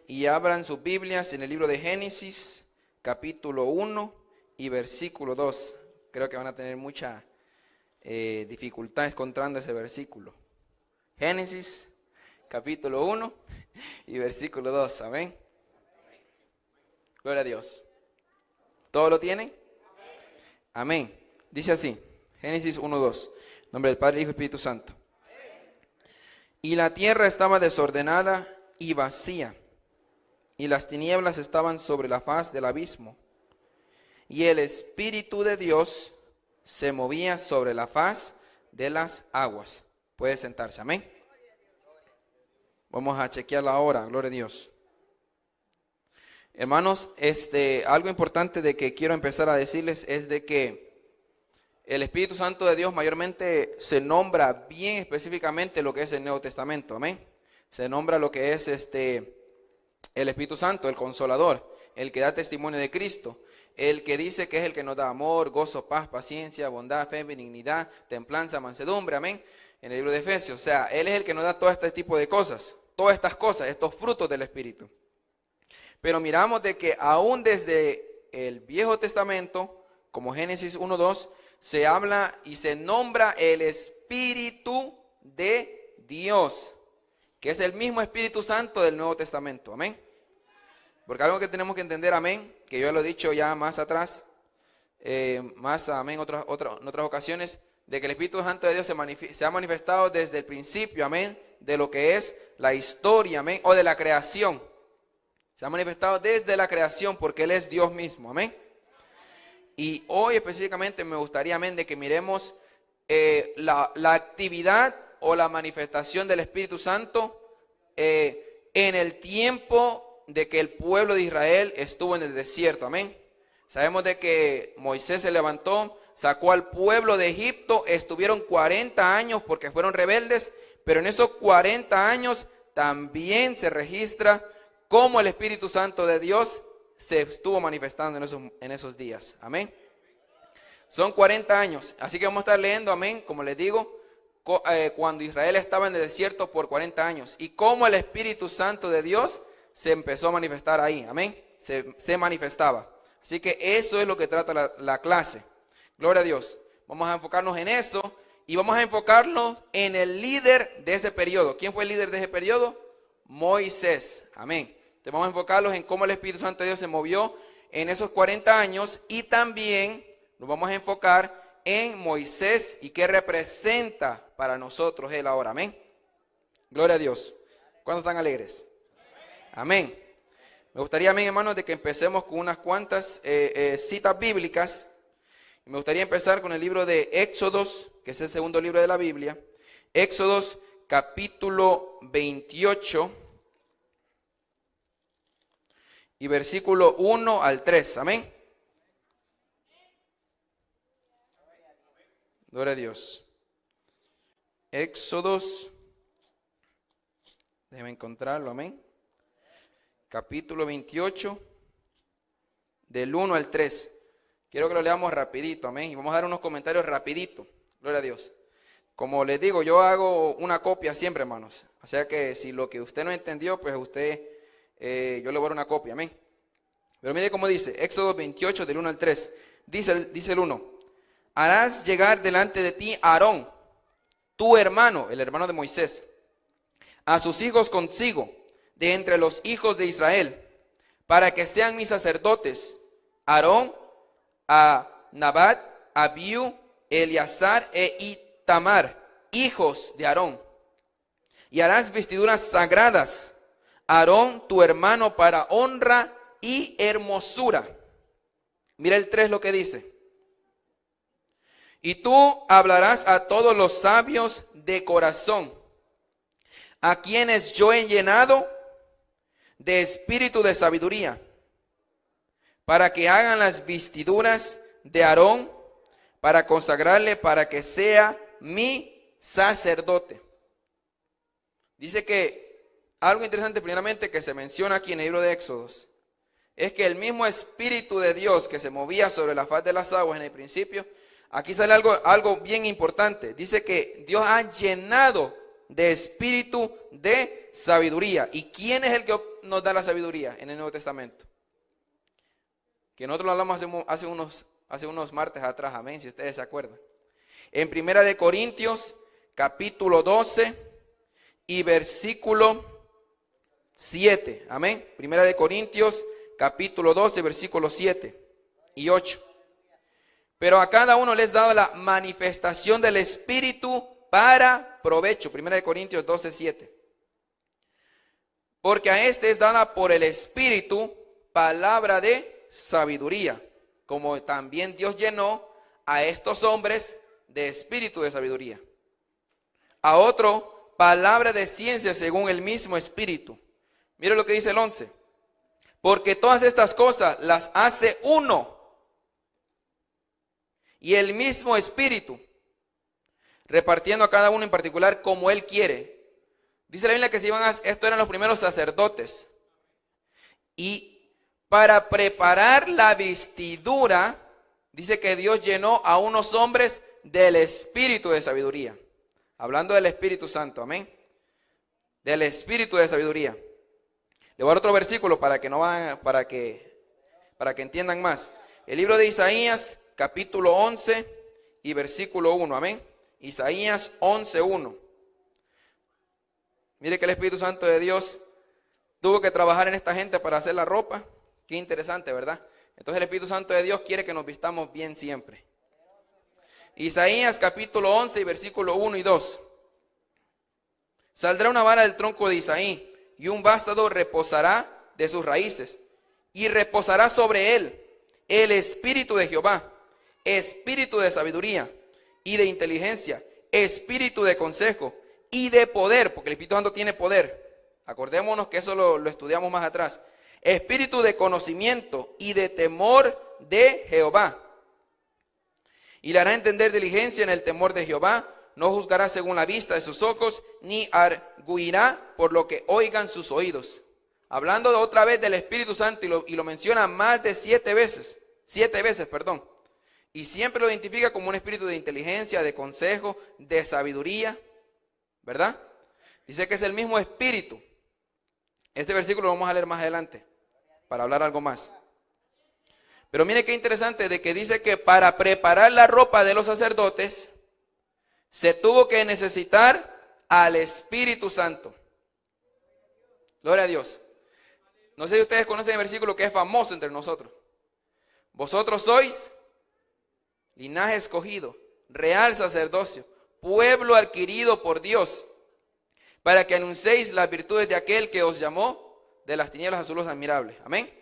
y abran sus Biblias en el libro de Génesis, capítulo 1 y versículo 2. Creo que van a tener mucha dificultad encontrando ese versículo. Génesis, capítulo 1 y versículo 2. Amén. Gloria a Dios. ¿Todo lo tienen? Amén. Dice así, Génesis 1:2. En nombre del Padre, Hijo y Espíritu Santo. Y la tierra estaba desordenada y vacía, y las tinieblas estaban sobre la faz del abismo, y el Espíritu de Dios se movía sobre la faz de las aguas. Puede sentarse, amén. Vamos a chequearla ahora, gloria a Dios. Hermanos, algo importante de que quiero empezar a decirles es de que el Espíritu Santo de Dios mayormente se nombra bien específicamente lo que es el Nuevo Testamento, amén. Se nombra lo que es el Espíritu Santo, el Consolador, el que da testimonio de Cristo, el que dice que es el que nos da amor, gozo, paz, paciencia, bondad, fe, benignidad, templanza, mansedumbre, amén. En el libro de Efesios, o sea, Él es el que nos da todo este tipo de cosas, todas estas cosas, estos frutos del Espíritu. Pero miramos de que aún desde el Viejo Testamento, como Génesis 1:2, se habla y se nombra el Espíritu de Dios, que es el mismo Espíritu Santo del Nuevo Testamento, amén. Porque algo que tenemos que entender, amén, que yo ya lo he dicho ya más atrás, amén, en otras ocasiones, de que el Espíritu Santo de Dios se ha manifestado desde el principio, amén, de lo que es la historia, amén, o de la creación. Se ha manifestado desde la creación porque Él es Dios mismo, amén. Y hoy específicamente me gustaría, amén, de que miremos la actividad o la manifestación del Espíritu Santo en el tiempo de que el pueblo de Israel estuvo en el desierto, amén. Sabemos de que Moisés se levantó, sacó al pueblo de Egipto, estuvieron 40 años porque fueron rebeldes, pero en esos 40 años también se registra cómo el Espíritu Santo de Dios se estuvo manifestando en esos días, amén. Son 40 años, así que vamos a estar leyendo, amén, como les digo, cuando Israel estaba en el desierto por 40 años y cómo el Espíritu Santo de Dios se empezó a manifestar ahí, amén, se manifestaba. Así que eso es lo que trata la clase, gloria a Dios. Vamos a enfocarnos en eso y vamos a enfocarnos en el líder de ese periodo. ¿Quién fue el líder de ese periodo? Moisés, amén. Entonces vamos a enfocarnos en cómo el Espíritu Santo de Dios se movió en esos 40 años y también nos vamos a enfocar en Moisés y qué representa para nosotros él ahora, amén. Gloria a Dios. ¿Cuántos están alegres? Amén. Me gustaría, amén, hermanos, de que empecemos con unas cuantas citas bíblicas. Me gustaría empezar con el libro de Éxodos, que es el segundo libro de la Biblia. Éxodos capítulo 28. Y versículo 1 al 3, amén. Gloria a Dios. Éxodos, déjeme encontrarlo, amén. Capítulo 28, del 1 al 3. Quiero que lo leamos rapidito, amén. Y vamos a dar unos comentarios rapidito, gloria a Dios. Como les digo, yo hago una copia siempre, hermanos. O sea que si lo que usted no entendió, pues yo le voy a dar una copia, amén. Pero mire cómo dice, Éxodo 28 del 1 al 3, dice el 1, harás llegar delante de ti a Aarón, tu hermano, el hermano de Moisés, a sus hijos consigo, de entre los hijos de Israel, para que sean mis sacerdotes, Aarón, a Nabat, Abiú, Eleazar e Itamar, hijos de Aarón. Y harás vestiduras sagradas, Aarón, tu hermano, para honra y hermosura. Mira el 3 lo que dice. Y tú hablarás a todos los sabios de corazón, a quienes yo he llenado de espíritu de sabiduría, para que hagan las vestiduras de Aarón, para consagrarle, para que sea mi sacerdote. Dice que algo interesante primeramente que se menciona aquí en el libro de Éxodos es que el mismo Espíritu de Dios que se movía sobre la faz de las aguas en el principio, aquí sale algo bien importante. Dice que Dios ha llenado de espíritu de sabiduría. ¿Y quién es el que nos da la sabiduría en el Nuevo Testamento? Que nosotros lo hablamos hace unos martes atrás, amén, si ustedes se acuerdan. En 1 Corintios, capítulo 12 y versículo 7, amén. 1 Corintios, capítulo 12, versículos 7 y 8. Pero a cada uno les dado la manifestación del Espíritu para provecho. 1 Corintios 12, 7. Porque a este es dada por el Espíritu palabra de sabiduría, como también Dios llenó a estos hombres de espíritu de sabiduría. A otro, palabra de ciencia según el mismo Espíritu. Mire lo que dice el 11. Porque todas estas cosas las hace uno y el mismo Espíritu, repartiendo a cada uno en particular como Él quiere. Dice la Biblia que estos eran los primeros sacerdotes. Y para preparar la vestidura, dice que Dios llenó a unos hombres del espíritu de sabiduría. Hablando del Espíritu Santo, amén. Del espíritu de sabiduría. Le voy a dar otro versículo para que entiendan más. El libro de Isaías, capítulo 11 y versículo 1, amén. Isaías 11:1. Mire que el Espíritu Santo de Dios tuvo que trabajar en esta gente para hacer la ropa. Qué interesante, ¿verdad? Entonces el Espíritu Santo de Dios quiere que nos vistamos bien siempre. Isaías capítulo 11 y versículo 1 y 2. Saldrá una vara del tronco de Isaí y un vástago reposará de sus raíces. Y reposará sobre él el Espíritu de Jehová, Espíritu de sabiduría y de inteligencia, Espíritu de consejo y de poder, porque el Espíritu Santo tiene poder. Acordémonos que eso lo estudiamos más atrás. Espíritu de conocimiento y de temor de Jehová. Y le hará entender diligencia en el temor de Jehová. No juzgará según la vista de sus ojos, ni arguirá por lo que oigan sus oídos. Hablando de otra vez del Espíritu Santo, y lo menciona más de 7 veces. 7 veces, perdón. Y siempre lo identifica como un espíritu de inteligencia, de consejo, de sabiduría. ¿Verdad? Dice que es el mismo espíritu. Este versículo lo vamos a leer más adelante, para hablar algo más. Pero mire qué interesante de que dice que para preparar la ropa de los sacerdotes, se tuvo que necesitar al Espíritu Santo. Gloria a Dios. No sé si ustedes conocen el versículo que es famoso entre nosotros. Vosotros sois linaje escogido, real sacerdocio, pueblo adquirido por Dios, para que anunciéis las virtudes de aquel que os llamó de las tinieblas a su luz admirable. Amén.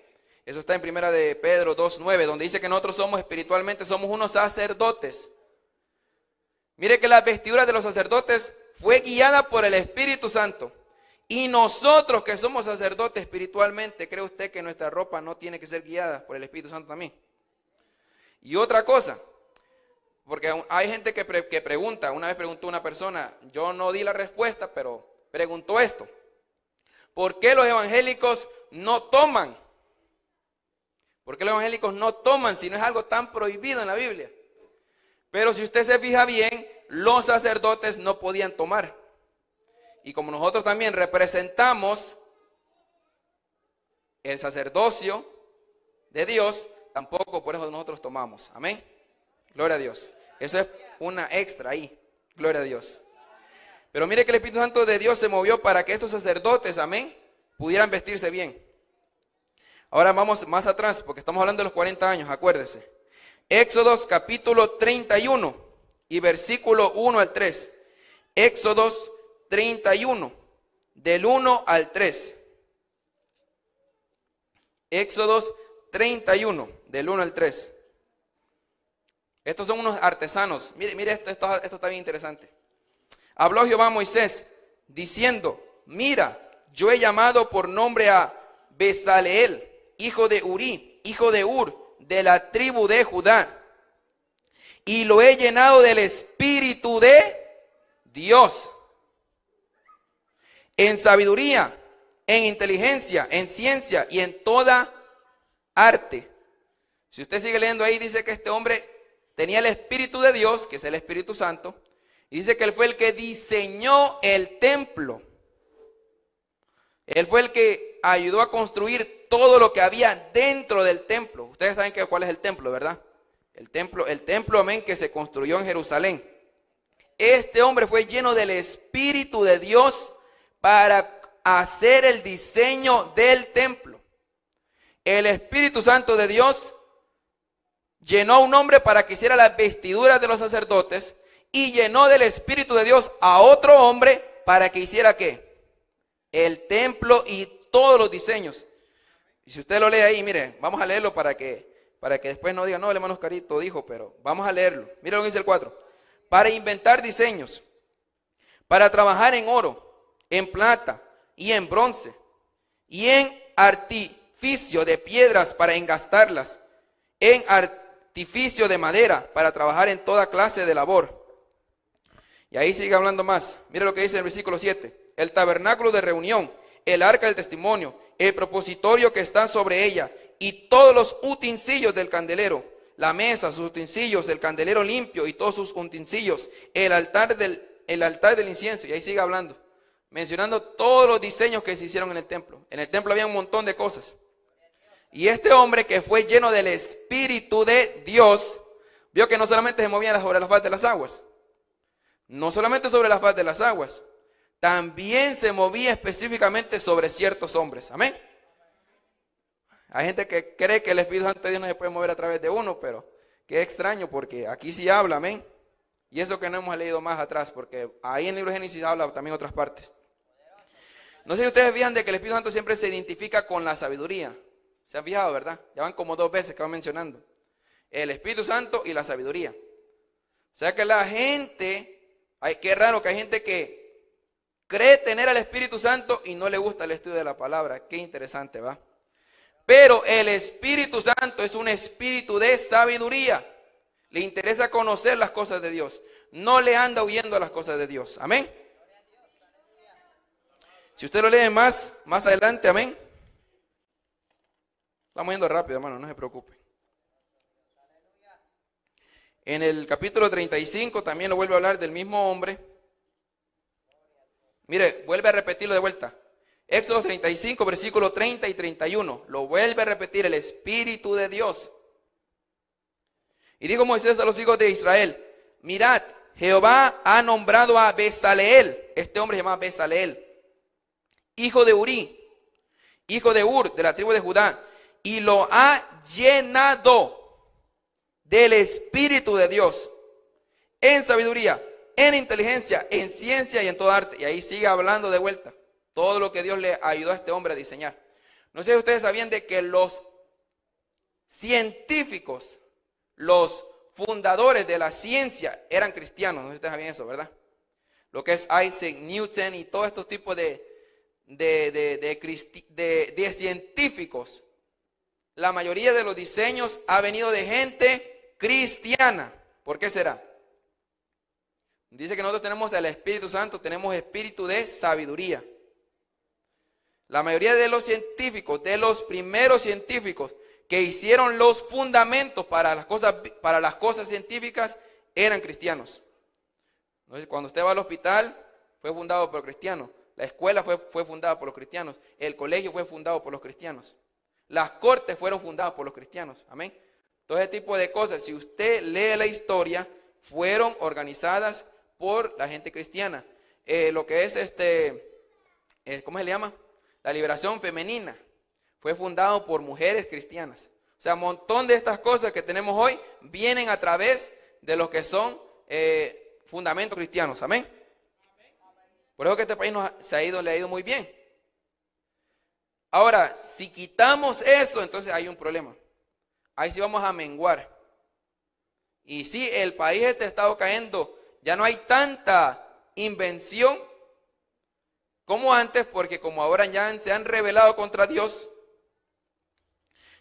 Eso está en 1 de Pedro 2:9, donde dice que nosotros espiritualmente somos unos sacerdotes. Mire que la vestidura de los sacerdotes fue guiada por el Espíritu Santo. Y nosotros que somos sacerdotes espiritualmente, ¿cree usted que nuestra ropa no tiene que ser guiada por el Espíritu Santo también? Y otra cosa, porque hay gente que pregunta, una vez preguntó una persona, yo no di la respuesta, pero preguntó esto: ¿por qué los evangélicos no toman? ¿Por qué los evangélicos no toman si no es algo tan prohibido en la Biblia? Pero si usted se fija bien, los sacerdotes no podían tomar. Y como nosotros también representamos el sacerdocio de Dios, tampoco por eso nosotros tomamos. Amén. Gloria a Dios. Eso es una extra ahí. Gloria a Dios. Pero mire que el Espíritu Santo de Dios se movió para que estos sacerdotes, amén, pudieran vestirse bien. Ahora vamos más atrás, porque estamos hablando de los 40 años, acuérdese. Éxodos capítulo 31 y versículo 1 al 3. Éxodos 31, del 1 al 3. Éxodos 31, del 1 al 3. Estos son unos artesanos. Mire esto está bien interesante. Habló Jehová a Moisés, diciendo: mira, yo he llamado por nombre a Bezaleel, hijo de Uri, hijo de Ur, de la tribu de Judá, y lo he llenado del Espíritu de Dios, en sabiduría, en inteligencia, en ciencia y en toda arte. Si usted sigue leyendo ahí, dice que este hombre tenía el Espíritu de Dios, que es el Espíritu Santo, Y dice que Él fue el que diseñó el templo. Él fue el que ayudó a construir todo lo que había dentro del templo. Ustedes saben cuál es el templo, ¿verdad? El templo, amén, que se construyó en Jerusalén. Este hombre fue lleno del Espíritu de Dios para hacer el diseño del templo. El Espíritu Santo de Dios llenó a un hombre para que hiciera las vestiduras de los sacerdotes y llenó del Espíritu de Dios a otro hombre para que hiciera ¿qué? El templo y todos los diseños. Y si usted lo lee ahí, mire, vamos a leerlo para que después no digan, no, el hermano Oscarito dijo, pero vamos a leerlo. Mire lo que dice el 4. Para inventar diseños, para trabajar en oro, en plata y en bronce, y en artificio de piedras para engastarlas, en artificio de madera para trabajar en toda clase de labor. Y ahí sigue hablando más. Mire lo que dice en el versículo 7. El tabernáculo de reunión, el arca del testimonio, el propositorio que está sobre ella, y todos los utensilios del candelero, la mesa, sus utensilios, el candelero limpio y todos sus utensilios, el altar del incienso. Y ahí sigue hablando, mencionando todos los diseños que se hicieron en el templo. En el templo había un montón de cosas. Y este hombre que fue lleno del Espíritu de Dios, vio que no solamente se movía sobre la faz de las aguas, no solamente sobre la faz de las aguas, también se movía específicamente sobre ciertos hombres. Amén. Hay gente que cree que el Espíritu Santo de Dios no se puede mover a través de uno, pero qué extraño, porque aquí sí habla, amén. Y eso que no hemos leído más atrás, porque ahí en el libro de Génesis habla también otras partes. No sé si ustedes fijan de que el Espíritu Santo siempre se identifica con la sabiduría. ¿Se han fijado, verdad? Ya van como 2 veces que van mencionando. El Espíritu Santo y la sabiduría. O sea que la gente, qué raro que hay gente que cree tener al Espíritu Santo y no le gusta el estudio de la palabra. Qué interesante, ¿va? Pero el Espíritu Santo es un espíritu de sabiduría. Le interesa conocer las cosas de Dios. No le anda huyendo a las cosas de Dios. Amén. Si usted lo lee más adelante, amén. Estamos yendo rápido, hermano, no se preocupe. En el capítulo 35 también lo vuelve a hablar del mismo hombre. Mire, vuelve a repetirlo de vuelta. Éxodo 35, versículo 30 y 31. Lo vuelve a repetir el Espíritu de Dios. Y dijo Moisés a los hijos de Israel: mirad, Jehová ha nombrado a Bezaleel. Este hombre se llama Bezaleel, hijo de Uri, hijo de Ur, de la tribu de Judá, y lo ha llenado del Espíritu de Dios, en sabiduría, en inteligencia, en ciencia y en toda arte. Y ahí sigue hablando de vuelta todo lo que Dios le ayudó a este hombre a diseñar. No sé si ustedes sabían de que los científicos, los fundadores de la ciencia eran cristianos. No sé si ustedes sabían eso, ¿verdad? Lo que es Isaac Newton y todos estos tipos de científicos. La mayoría de los diseños ha venido de gente cristiana. ¿Por qué será? Dice que nosotros tenemos el Espíritu Santo, tenemos espíritu de sabiduría. La mayoría de los científicos, de los primeros científicos que hicieron los fundamentos para las cosas científicas, eran cristianos. Entonces, cuando usted va al hospital, fue fundado por cristianos. La escuela fue fundada por los cristianos. El colegio fue fundado por los cristianos. Las cortes fueron fundadas por los cristianos. Amén. Todo ese tipo de cosas, si usted lee la historia, fueron organizadas por la gente cristiana. Lo que es ¿cómo se le llama? La liberación femenina fue fundado por mujeres cristianas. O sea, un montón de estas cosas que tenemos hoy vienen a través de lo que son fundamentos cristianos. Amén. Por eso que este país le ha ido muy bien. Ahora, si quitamos eso, entonces hay un problema. Ahí sí vamos a menguar. Y sí, el país ha estado cayendo. Ya no hay tanta invención como antes, porque como ahora ya se han rebelado contra Dios.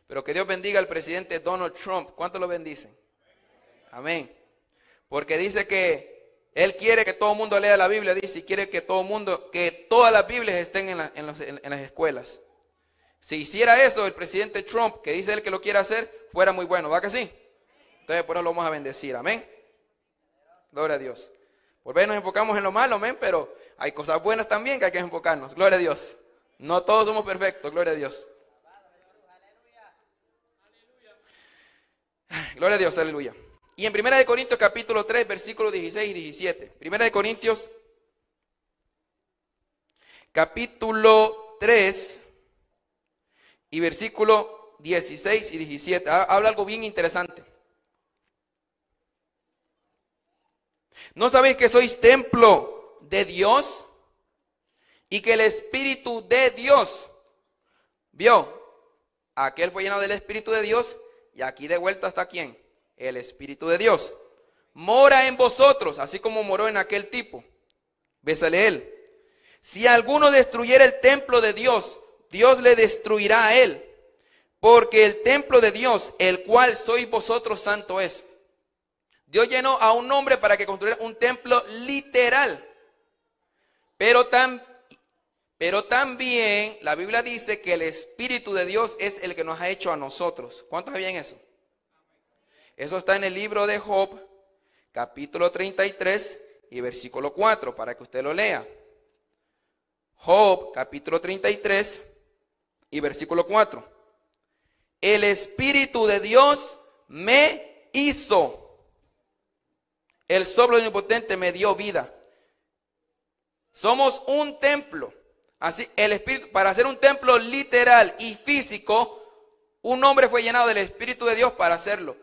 Pero que Dios bendiga al presidente Donald Trump. ¿Cuántos lo bendicen? Amén. Porque dice que él quiere que todo el mundo lea la Biblia, dice, y quiere que todas las Biblias estén en las escuelas. Si hiciera eso el presidente Trump, que dice él que lo quiere hacer, fuera muy bueno, ¿va que sí? Entonces por eso lo vamos a bendecir, amén. Gloria a Dios. Por ver nos enfocamos en lo malo, amén, pero hay cosas buenas también que hay que enfocarnos. Gloria a Dios. No todos somos perfectos, gloria a Dios. Gloria a Dios, aleluya. Y en 1 Corintios capítulo 3, versículos 16 y 17. 1 Corintios capítulo 3 y versículo 16 y 17. Habla algo bien interesante. ¿No sabéis que sois templo de Dios y que el Espíritu de Dios, vio, aquel fue lleno del Espíritu de Dios y aquí de vuelta está quién? El Espíritu de Dios. Mora en vosotros, así como moró en aquel tipo. Bésale él. Si alguno destruyera el templo de Dios, Dios le destruirá a él. Porque el templo de Dios, el cual sois vosotros, santo es. Dios llenó a un hombre para que construyera un templo literal. Pero también la Biblia dice que el Espíritu de Dios es el que nos ha hecho a nosotros. ¿Cuántos sabían eso? Eso está en el libro de Job, capítulo 33 y versículo 4, para que usted lo lea. Job, capítulo 33 y versículo 4. El Espíritu de Dios me hizo. El soplo omnipotente me dio vida. Somos un templo. Así, el Espíritu, para hacer un templo literal y físico, un hombre fue llenado del Espíritu de Dios para hacerlo.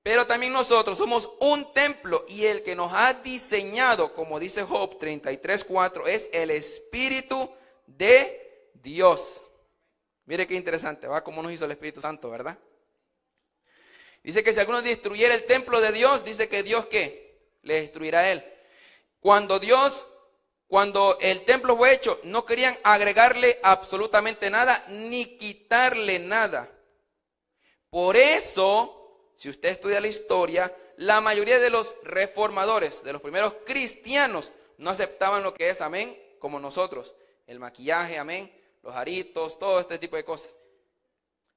Pero también nosotros somos un templo y el que nos ha diseñado, como dice Job 33:4, es el Espíritu de Dios. Mire qué interesante, va como nos hizo el Espíritu Santo, ¿verdad? Dice que si alguno destruyera el templo de Dios, dice que Dios ¿qué? Le destruirá a él. Cuando el templo fue hecho, no querían agregarle absolutamente nada, ni quitarle nada. Por eso, si usted estudia la historia, la mayoría de los reformadores, de los primeros cristianos, no aceptaban lo que es, amén, como nosotros. El maquillaje, amén, los aritos, todo este tipo de cosas.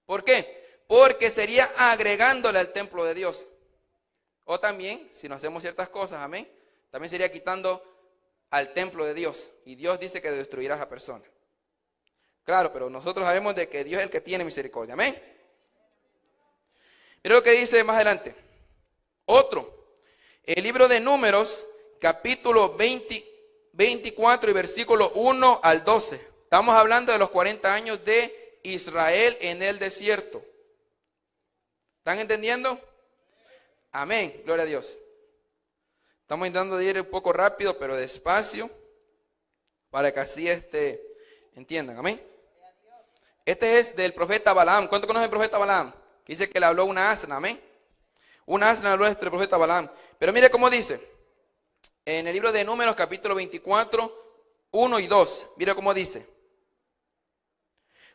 ¿Por qué? Porque sería agregándole al templo de Dios. O también, si no hacemos ciertas cosas, amén, también sería quitando al templo de Dios. Y Dios dice que destruirá a esa persona. Claro, pero nosotros sabemos de que Dios es el que tiene misericordia, amén. Mira lo que dice más adelante. Otro, el libro de Números, capítulo 24 y versículo 1 al 12. Estamos hablando de los 40 años de Israel en el desierto. ¿Están entendiendo? Amén, gloria a Dios. Estamos intentando ir un poco rápido, pero despacio, para que así entiendan, amén. Este es del profeta Balaam. ¿Cuánto conocen el profeta Balaam? Que dice que le habló una asna, amén. Una asna habló este profeta Balaam. Pero mire cómo dice, en el libro de Números, capítulo 24, 1 y 2. Mire cómo dice.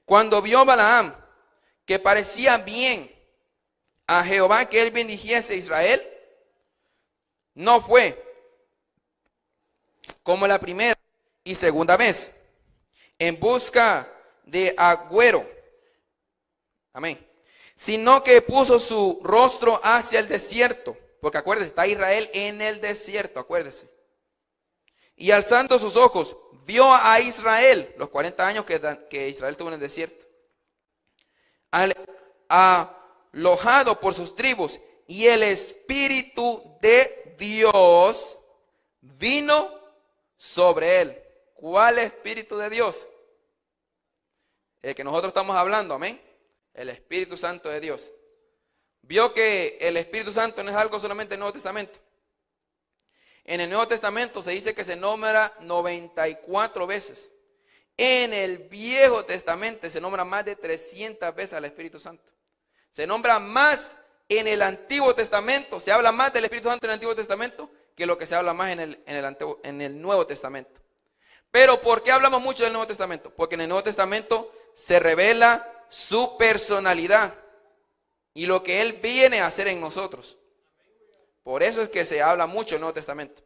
Cuando vio Balaam que parecía bien a Jehová que él bendijese a Israel, no fue como la primera y segunda vez en busca de agüero, amén, sino que puso su rostro hacia el desierto, porque acuérdese, está Israel en el desierto, acuérdese, y alzando sus ojos vio a Israel, los 40 años que Israel tuvo en el desierto, alojado por sus tribus, y el Espíritu de Dios vino sobre él. ¿Cuál Espíritu de Dios? El que nosotros estamos hablando, amén. El Espíritu Santo de Dios. Vio que el Espíritu Santo no es algo solamente en el Nuevo Testamento. En el Nuevo Testamento se dice que se nombra 94 veces. En el Viejo Testamento se nombra más de 300 veces al Espíritu Santo. Se nombra más en el Antiguo Testamento, se habla más del Espíritu Santo en el Antiguo Testamento que lo que se habla más en el Nuevo Testamento. Pero ¿por qué hablamos mucho del Nuevo Testamento? Porque en el Nuevo Testamento se revela su personalidad y lo que Él viene a hacer en nosotros. Por eso es que se habla mucho del Nuevo Testamento.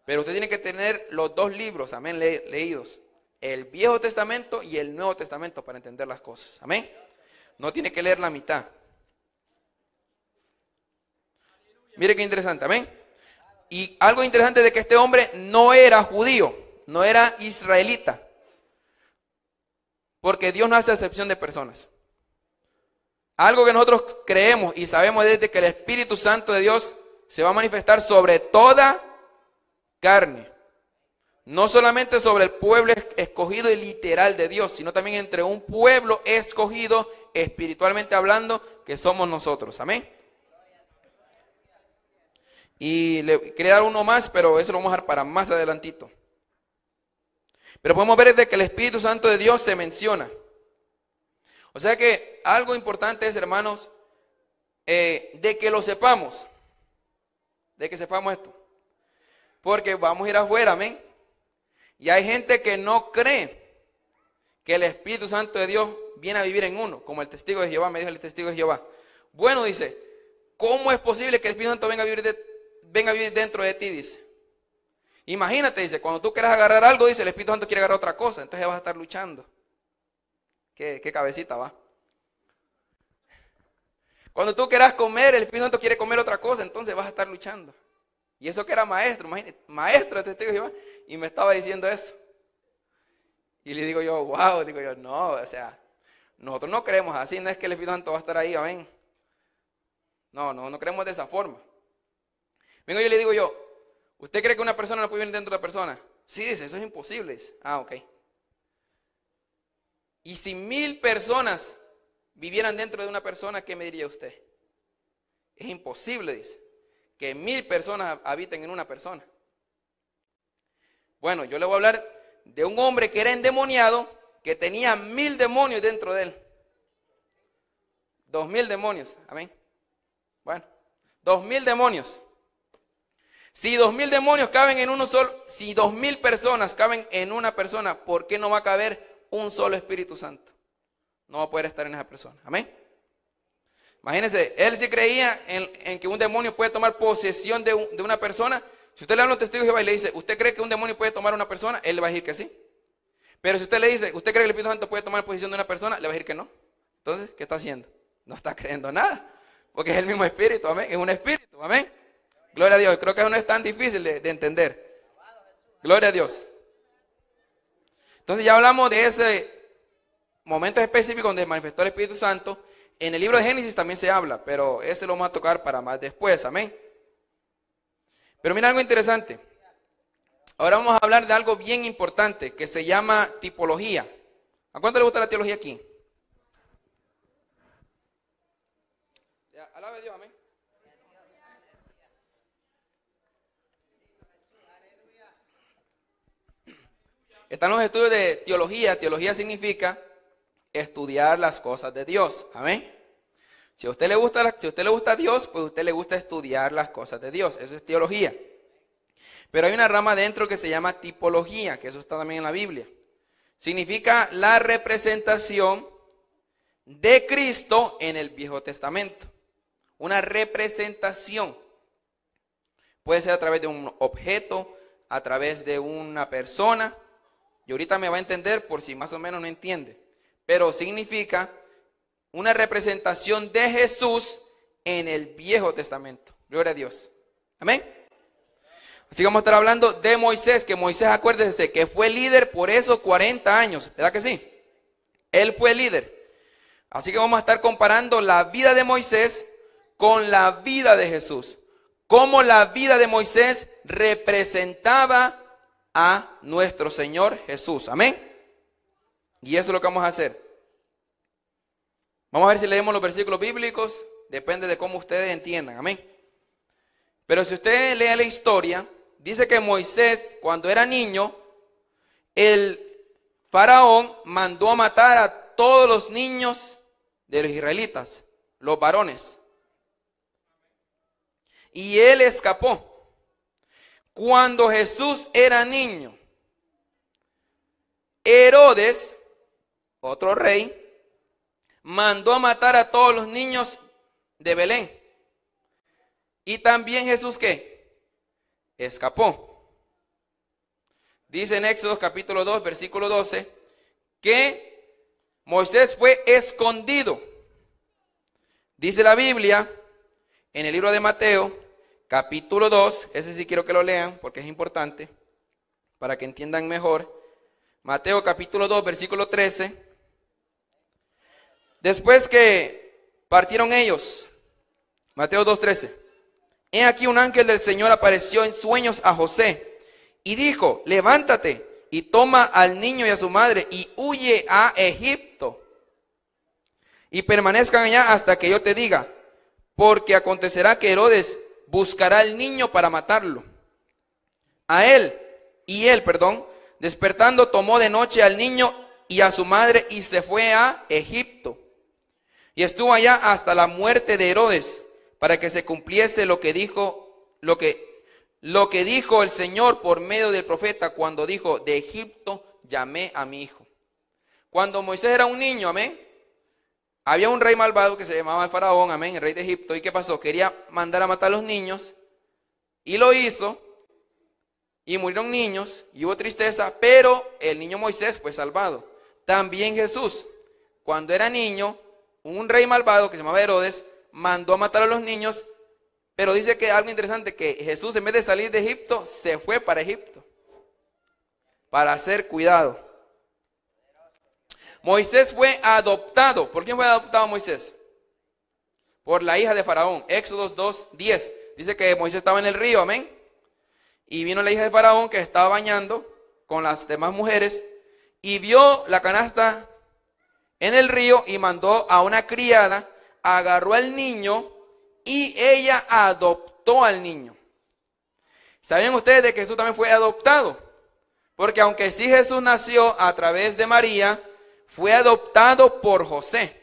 Pero usted tiene que tener los dos libros, amén, leídos. El Viejo Testamento y el Nuevo Testamento para entender las cosas, amén. No tiene que leer la mitad. Mire qué interesante, amén. Y algo interesante de que este hombre no era judío, no era israelita, porque Dios no hace excepción de personas. Algo que nosotros creemos y sabemos desde que el Espíritu Santo de Dios se va a manifestar sobre toda carne. No solamente sobre el pueblo escogido y literal de Dios, sino también entre un pueblo escogido espiritualmente hablando, que somos nosotros. Amén. Y le quería dar uno más, pero eso lo vamos a dejar para más adelantito. Pero podemos ver desde que el Espíritu Santo de Dios se menciona. O sea que algo importante es, hermanos, de que lo sepamos. De que sepamos esto. Porque vamos a ir afuera, amén. Y hay gente que no cree que el Espíritu Santo de Dios viene a vivir en uno, como el testigo de Jehová, me dijo el testigo de Jehová. Bueno, dice, ¿cómo es posible que el Espíritu Santo venga a vivir dentro de ti? Dice. Imagínate, dice, cuando tú quieras agarrar algo, dice, el Espíritu Santo quiere agarrar otra cosa, entonces vas a estar luchando. ¿Qué cabecita va? Cuando tú quieras comer, el Espíritu Santo quiere comer otra cosa, entonces vas a estar luchando. Y eso que era maestro, imagínate, maestro de testigo de Jehová, y me estaba diciendo eso. Y le digo yo, wow, digo yo, no, o sea, nosotros no creemos así, no es que el Espíritu Santo va a estar ahí, amén. No creemos de esa forma. Vengo yo y le digo yo, ¿usted cree que una persona no puede vivir dentro de la persona? Sí, dice, eso es imposible, dice. Ah, ok. Y si 1000 personas vivieran dentro de una persona, ¿qué me diría usted? Es imposible, dice, que 1000 personas habiten en una persona. Bueno, yo le voy a hablar de un hombre que era endemoniado, que tenía 1000 demonios dentro de él. 2000 demonios, amén. Bueno, 2000 demonios. Si 2000 demonios caben en uno solo, si 2000 personas caben en una persona, ¿por qué no va a caber un solo Espíritu Santo? No va a poder estar en esa persona, amén. Imagínense, él sí creía en que un demonio puede tomar posesión de una persona. Si usted le habla a un testigo de Jehová y le dice, ¿usted cree que un demonio puede tomar una persona? Él le va a decir que sí. Pero si usted le dice, ¿usted cree que el Espíritu Santo puede tomar posesión de una persona? Le va a decir que no. Entonces, ¿qué está haciendo? No está creyendo nada, porque es el mismo Espíritu, amén. Es un Espíritu, amén. Gloria a Dios. Creo que eso no es tan difícil de entender. Gloria a Dios. Entonces ya hablamos de ese momento específico donde manifestó el Espíritu Santo. En el libro de Génesis también se habla, pero ese lo vamos a tocar para más después, amén. Pero mira algo interesante. Ahora vamos a hablar de algo bien importante que se llama tipología. ¿A cuánto le gusta la teología aquí? Alabe a Dios, amén. Están los estudios de teología. Teología significa estudiar las cosas de Dios, amén. Si a usted le gusta a Dios, pues a usted le gusta estudiar las cosas de Dios. Eso es teología. Pero hay una rama dentro que se llama tipología, que eso está también en la Biblia. Significa la representación de Cristo en el Viejo Testamento. Una representación. Puede ser a través de un objeto, a través de una persona. Y ahorita me va a entender por si más o menos no entiende. Pero significa una representación de Jesús en el Viejo Testamento. Gloria a Dios. Amén. Así que vamos a estar hablando de Moisés, que Moisés, acuérdese que fue líder por esos 40 años, ¿verdad que sí? Él fue líder. Así que vamos a estar comparando la vida de Moisés con la vida de Jesús. Cómo la vida de Moisés representaba a nuestro Señor Jesús. Amén. Y eso es lo que vamos a hacer. Vamos a ver si leemos los versículos bíblicos. Depende de cómo ustedes entiendan. Amén. Pero si usted lee la historia, dice que Moisés, cuando era niño, el faraón mandó a matar a todos los niños de los israelitas, los varones. Y él escapó. Cuando Jesús era niño, Herodes, otro rey, mandó a matar a todos los niños de Belén. Y también Jesús, ¿qué? Escapó. Dice en Éxodo capítulo 2, versículo 12, que Moisés fue escondido. Dice la Biblia, en el libro de Mateo, capítulo 2, ese sí quiero que lo lean porque es importante para que entiendan mejor. Mateo capítulo 2, versículo 13. Después que partieron ellos, Mateo 2:13. He aquí un ángel del Señor apareció en sueños a José y dijo: levántate y toma al niño y a su madre y huye a Egipto y permanezcan allá hasta que yo te diga, porque acontecerá que Herodes buscará al niño para matarlo. Él, despertando, tomó de noche al niño y a su madre y se fue a Egipto. Y estuvo allá hasta la muerte de Herodes, para que se cumpliese lo que dijo el Señor por medio del profeta, cuando dijo: de Egipto llamé a mi hijo. Cuando Moisés era un niño, amén, había un rey malvado que se llamaba el Faraón, amén, el rey de Egipto. ¿Y qué pasó? Quería mandar a matar a los niños, y lo hizo, y murieron niños, y hubo tristeza, pero el niño Moisés fue salvado. También Jesús, cuando era niño, un rey malvado que se llamaba Herodes mandó a matar a los niños, pero dice que algo interesante, que Jesús, en vez de salir de Egipto, se fue para Egipto para ser cuidado. Moisés fue adoptado. ¿Por quién fue adoptado Moisés? Por la hija de Faraón. Éxodo 2:10 dice que Moisés estaba en el río, amén, y vino la hija de Faraón que estaba bañando con las demás mujeres y vio la canasta en el río y mandó a una criada, agarró al niño y ella adoptó al niño. ¿Saben ustedes de que Jesús también fue adoptado? Porque aunque sí Jesús nació a través de María, fue adoptado por José.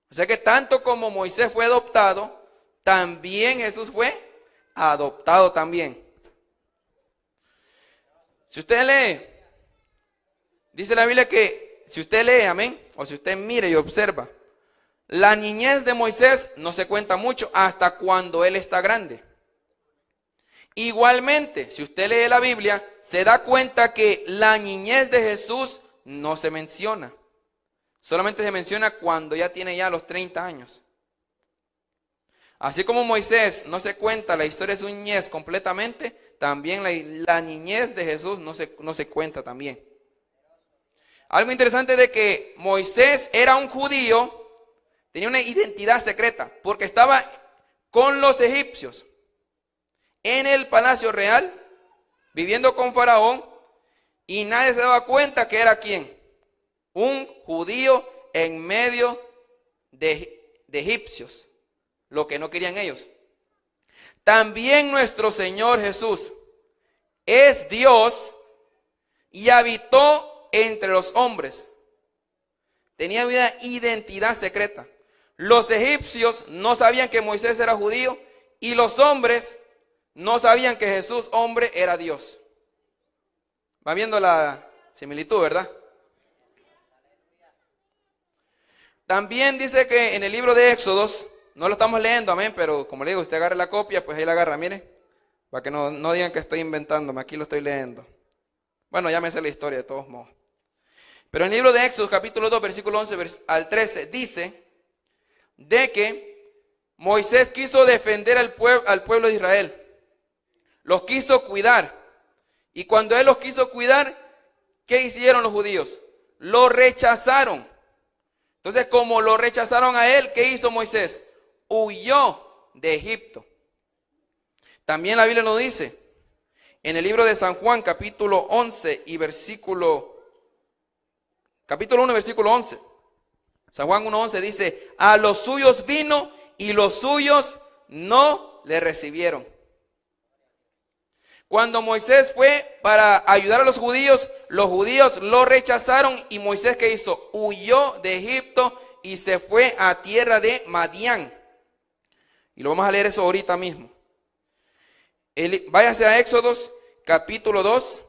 O sea que tanto como Moisés fue adoptado, también Jesús fue adoptado también. Si usted lee, dice la Biblia que si usted lee, amén, o si usted mira y observa, la niñez de Moisés no se cuenta mucho hasta cuando él está grande. Igualmente, si usted lee la Biblia, se da cuenta que la niñez de Jesús no se menciona. Solamente se menciona cuando ya tiene ya los 30 años. Así como Moisés no se cuenta la historia de su niñez completamente, también la niñez de Jesús no se cuenta también. Algo interesante de que Moisés era un judío, tenía una identidad secreta, porque estaba con los egipcios en el palacio real, viviendo con Faraón, y nadie se daba cuenta que era ¿quién? Un judío en medio de egipcios, lo que no querían ellos. También nuestro Señor Jesús es Dios y habitó entre los hombres. Tenía una identidad secreta. Los egipcios no sabían que Moisés era judío y los hombres no sabían que Jesús, hombre, era Dios. Va viendo la similitud, ¿verdad? También dice que en el libro de Éxodos, no lo estamos leyendo, amén, pero como le digo, usted agarre la copia, pues ahí la agarra, mire, para que no digan que estoy inventándome, aquí lo estoy leyendo. Bueno, ya me sé la historia de todos modos. Pero en el libro de Éxodos, capítulo 2, versículo 11 al 13, dice de que Moisés quiso defender al pueblo de Israel. Los quiso cuidar. Y cuando él los quiso cuidar, ¿qué hicieron los judíos? Lo rechazaron. Entonces, como lo rechazaron a él, ¿qué hizo Moisés? Huyó de Egipto. También la Biblia nos dice, en el libro de San Juan, capítulo 11 y capítulo 1, versículo 11. San Juan 1:11 dice, a los suyos vino y los suyos no le recibieron. Cuando Moisés fue para ayudar a los judíos lo rechazaron y Moisés, ¿qué hizo? Huyó de Egipto y se fue a tierra de Madián. Y lo vamos a leer eso ahorita mismo. Váyase a Éxodos capítulo 2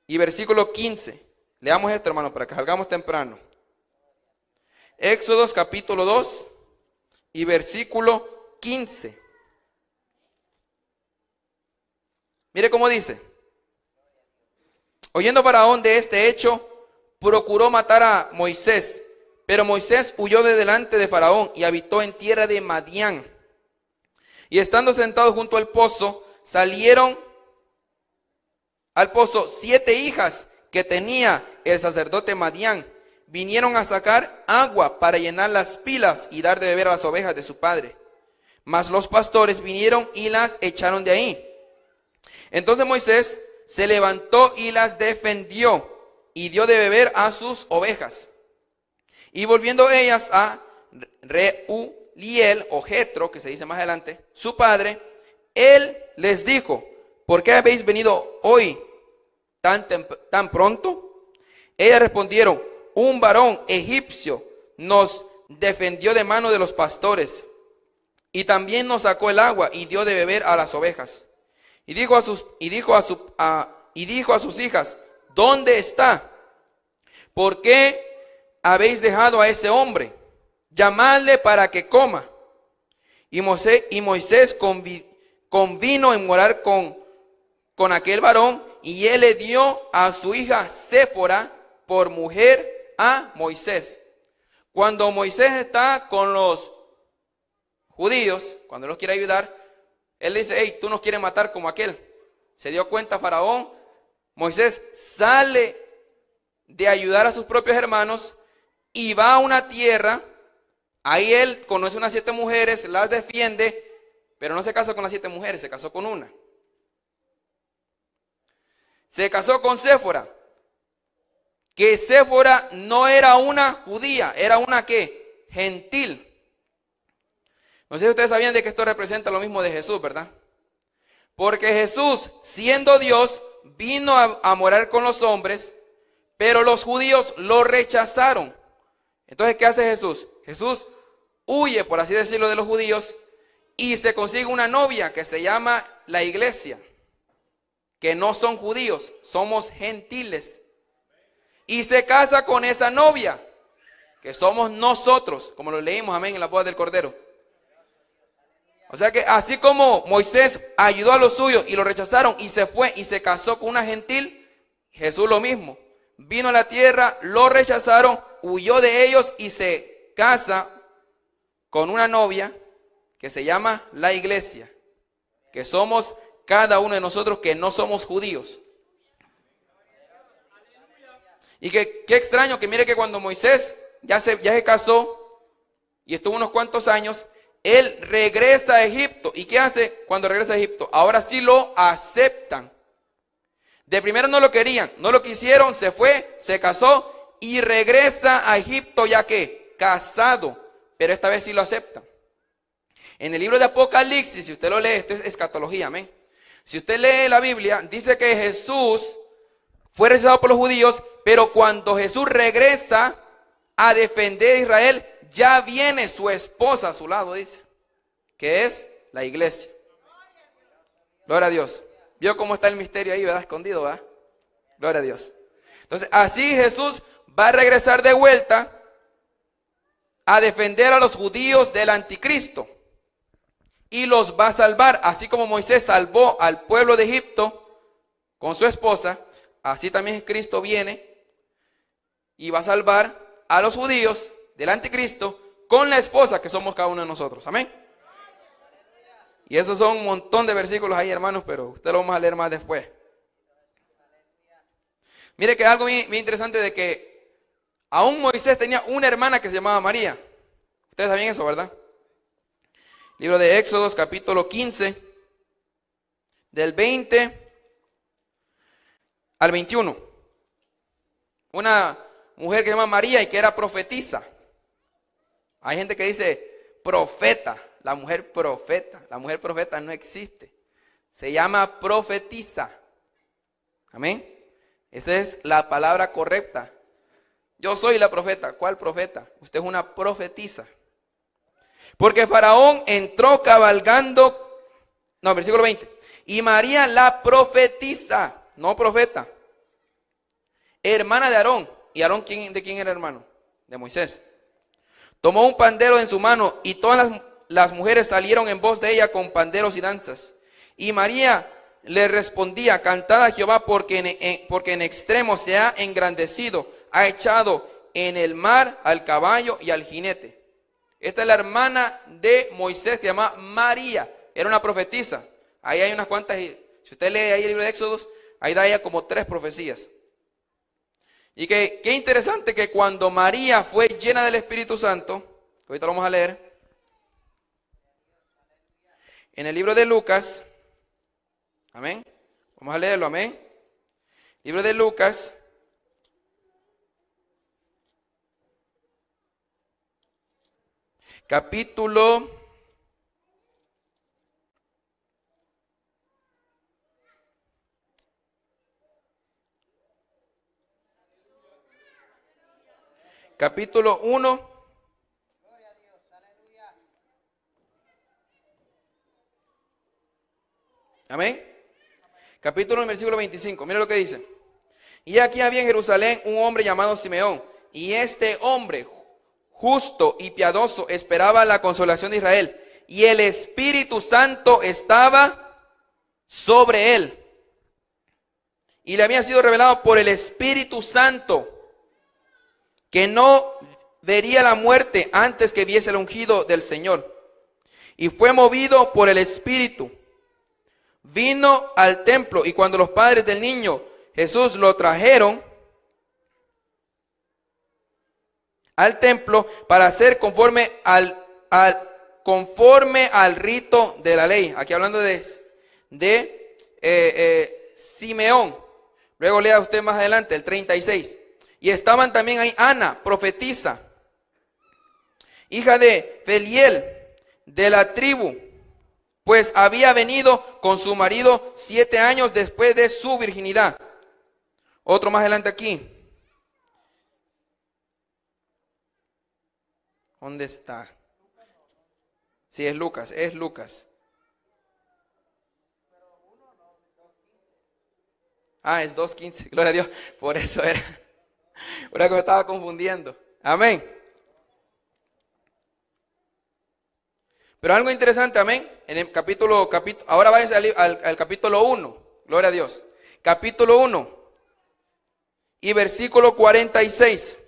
y versículo 15. Leamos esto, hermano, para que salgamos temprano. Éxodos capítulo 2 y versículo 15. Mire cómo dice. Oyendo Faraón de este hecho, procuró matar a Moisés, pero Moisés huyó de delante de Faraón y habitó en tierra de Madián. Y estando sentados junto al pozo, salieron al pozo 7 hijas que tenía el sacerdote Madián. Vinieron a sacar agua para llenar las pilas y dar de beber a las ovejas de su padre. Mas los pastores vinieron y las echaron de ahí. Entonces Moisés se levantó y las defendió y dio de beber a sus ovejas. Y volviendo ellas a Reuliel o Jetro, que se dice más adelante, su padre, él les dijo: ¿por qué habéis venido hoy tan pronto? Ellas respondieron: un varón egipcio nos defendió de mano de los pastores, y también nos sacó el agua y dio de beber a las ovejas. Y dijo a sus hijas: ¿dónde está? ¿Por qué habéis dejado a ese hombre? Llamadle para que coma. Y Moisés convino en morar con aquel varón, y él le dio a su hija Séfora por mujer a Moisés. Cuando Moisés está con los judíos, cuando él los quiere ayudar, él dice: hey, tú nos quieres matar como aquel. Se dio cuenta Faraón. Moisés sale de ayudar a sus propios hermanos y va a una tierra. Ahí él conoce unas 7 mujeres, las defiende, pero no se casó con las 7 mujeres, se casó con una. Se casó con Séfora, que Séfora no era una judía, era una ¿qué? Gentil. No sé si ustedes sabían de que esto representa lo mismo de Jesús, ¿verdad? Porque Jesús, siendo Dios, vino a morar con los hombres, pero los judíos lo rechazaron. Entonces, ¿qué hace Jesús? Jesús huye, por así decirlo, de los judíos y se consigue una novia que se llama la iglesia, que no son judíos, somos gentiles. Y se casa con esa novia, que somos nosotros, como lo leímos, amén, en la boda del Cordero. O sea que así como Moisés ayudó a los suyos y lo rechazaron y se fue y se casó con una gentil, Jesús lo mismo. Vino a la tierra, lo rechazaron, huyó de ellos y se casa con una novia que se llama la iglesia, que somos cada uno de nosotros que no somos judíos. Y qué extraño que mire que cuando Moisés ya se casó y estuvo unos cuantos años, él regresa a Egipto. ¿Y qué hace cuando regresa a Egipto? Ahora sí lo aceptan. De primero no lo querían, no lo quisieron, se fue, se casó y regresa a Egipto ya que casado, pero esta vez sí lo aceptan. En el libro de Apocalipsis, si usted lo lee, esto es escatología, amén. Si usted lee la Biblia, dice que Jesús fue rechazado por los judíos, pero cuando Jesús regresa a defender a Israel, ya viene su esposa a su lado, dice, que es la iglesia. Gloria a Dios. ¿Vio cómo está el misterio ahí, verdad? Escondido, ¿verdad? Gloria a Dios. Entonces, así Jesús va a regresar de vuelta a defender a los judíos del anticristo. Y los va a salvar, así como Moisés salvó al pueblo de Egipto con su esposa, así también Cristo viene y va a salvar a los judíos del anticristo con la esposa que somos cada uno de nosotros. Amén. Y esos son un montón de versículos ahí, hermanos, pero usted lo vamos a leer más después. Mire que algo bien interesante de que aún Moisés tenía una hermana que se llamaba María. Ustedes saben eso, ¿verdad? Libro de Éxodos, capítulo 15, del 20 al 21. Una mujer que se llama María y que era profetisa. Hay gente que dice profeta, la mujer profeta. La mujer profeta no existe. Se llama profetisa. Amén. Esa es la palabra correcta. Yo soy la profeta. ¿Cuál profeta? Usted es una profetisa. Porque Faraón entró cabalgando, no, versículo 20. Y María la profetisa, no profeta, hermana de Aarón. ¿Y Aarón de quién era hermano? De Moisés. Tomó un pandero en su mano y todas las mujeres salieron en voz de ella con panderos y danzas. Y María le respondía: cantad a Jehová porque en extremo se ha engrandecido, ha echado en el mar al caballo y al jinete. Esta es la hermana de Moisés, que se llama María. era una profetisa. Ahí hay unas cuantas, si usted lee ahí el libro de Éxodos, ahí da ella como 3 profecías. Y qué interesante que cuando María fue llena del Espíritu Santo, ahorita lo vamos a leer, en el libro de Lucas, amén, vamos a leerlo, amén. Libro de Lucas, capítulo 1. Amén. Capítulo 1, versículo 25. Mira lo que dice. Y aquí había en Jerusalén un hombre llamado Simeón. Y este hombre, justo y piadoso, esperaba la consolación de Israel. Y el Espíritu Santo estaba sobre él. Y le había sido revelado por el Espíritu Santo que no vería la muerte antes que viese el ungido del Señor. Y fue movido por el Espíritu. Vino al templo, y cuando los padres del niño Jesús lo trajeron al templo para hacer conforme al rito de la ley. Aquí hablando de Simeón. Luego lea usted más adelante el 36. Y estaban también ahí Ana, profetisa, hija de Feliel, de la tribu, pues había venido con su marido 7 años después de su virginidad. Otro más adelante aquí. ¿Dónde está? Sí, es Lucas, es Lucas. Ah, es 2:15, gloria a Dios, por eso era. Ahora que me estaba confundiendo. Amén. Pero algo interesante, amén. En el capítulo ahora vaya al capítulo 1. Gloria a Dios. Capítulo 1 y versículo 46.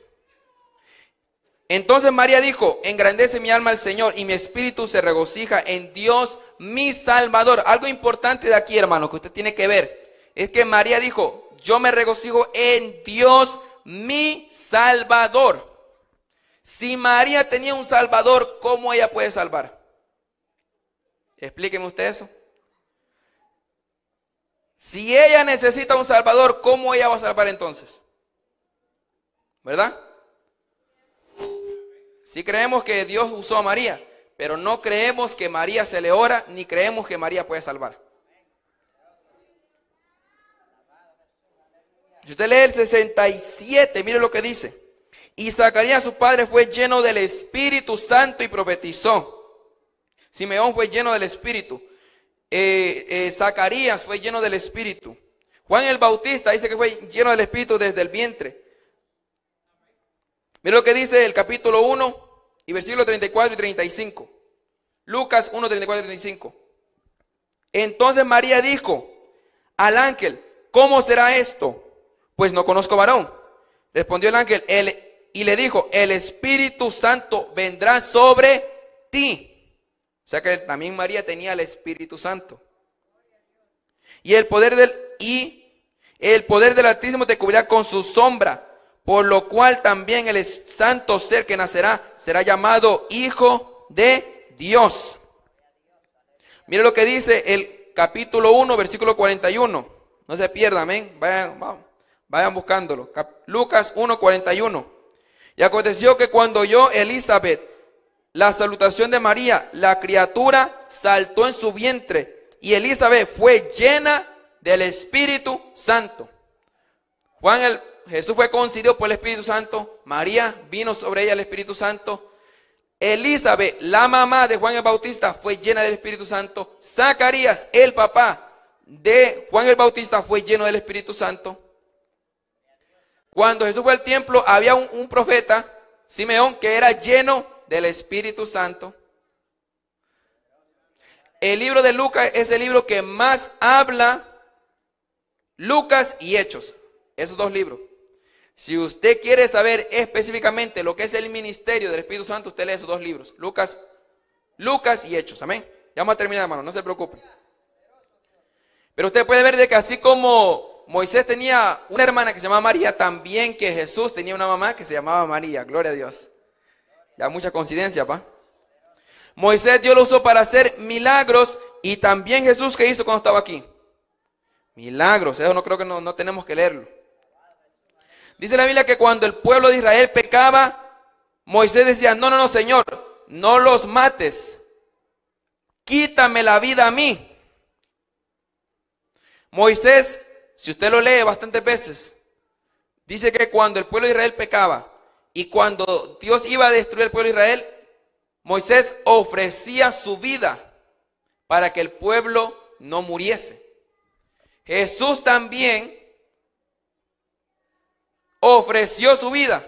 Entonces María dijo: engrandece mi alma al Señor, y mi espíritu se regocija en Dios mi Salvador. Algo importante de aquí, hermano, que usted tiene que ver, es que María dijo: yo me regocijo en Dios mi Salvador. Si María tenía un Salvador, ¿cómo ella puede salvar? Explíqueme usted eso. Si ella necesita un Salvador, ¿cómo ella va a salvar entonces? ¿Verdad? Sí creemos que Dios usó a María, pero no creemos que María se le ora, ni creemos que María puede salvar. Si usted lee el 67, mire lo que dice. Y Zacarías su padre fue lleno del Espíritu Santo y profetizó. Simeón fue lleno del Espíritu. Zacarías fue lleno del Espíritu. Juan el Bautista dice que fue lleno del Espíritu desde el vientre. Mira lo que dice el capítulo 1 y versículos 34 y 35. Lucas 1, 34 y 35. Entonces María dijo al ángel: ¿cómo será esto? Pues no conozco varón. Respondió el ángel y le dijo: el Espíritu Santo vendrá sobre ti. O sea que también María tenía el Espíritu Santo. Y el poder del Altísimo te cubrirá con su sombra, por lo cual también el santo ser que nacerá será llamado Hijo de Dios. Mire lo que dice el capítulo 1, versículo 41. No se pierdan, amén. Vayan buscándolo. Lucas 1, 41. Y aconteció que cuando oyó Elizabeth la salutación de María, la criatura saltó en su vientre, y Elizabeth fue llena del Espíritu Santo. Jesús fue concebido por el Espíritu Santo. María vino sobre ella el Espíritu Santo. Elizabeth, la mamá de Juan el Bautista, fue llena del Espíritu Santo. Zacarías, el papá de Juan el Bautista, fue lleno del Espíritu Santo. Cuando Jesús fue al templo, había un profeta, Simeón, que era lleno del Espíritu Santo. El libro de Lucas es el libro que más habla, Lucas y Hechos, esos 2 libros. Si usted quiere saber específicamente lo que es el ministerio del Espíritu Santo, usted lee esos 2 libros, Lucas y Hechos, amén. Ya vamos a terminar, hermano, no se preocupen. Pero usted puede ver de que así como Moisés tenía una hermana que se llamaba María, también que Jesús tenía una mamá que se llamaba María. Gloria a Dios. Ya mucha coincidencia, pa. Moisés Dios lo usó para hacer milagros, y también Jesús, ¿qué hizo cuando estaba aquí? Milagros. Eso no creo que no tenemos que leerlo. Dice la Biblia que cuando el pueblo de Israel pecaba, Moisés decía, no, Señor, no los mates. Quítame la vida a mí. Moisés, si usted lo lee bastantes veces, dice que cuando el pueblo de Israel pecaba y cuando Dios iba a destruir el pueblo de Israel, Moisés ofrecía su vida para que el pueblo no muriese. Jesús también ofreció su vida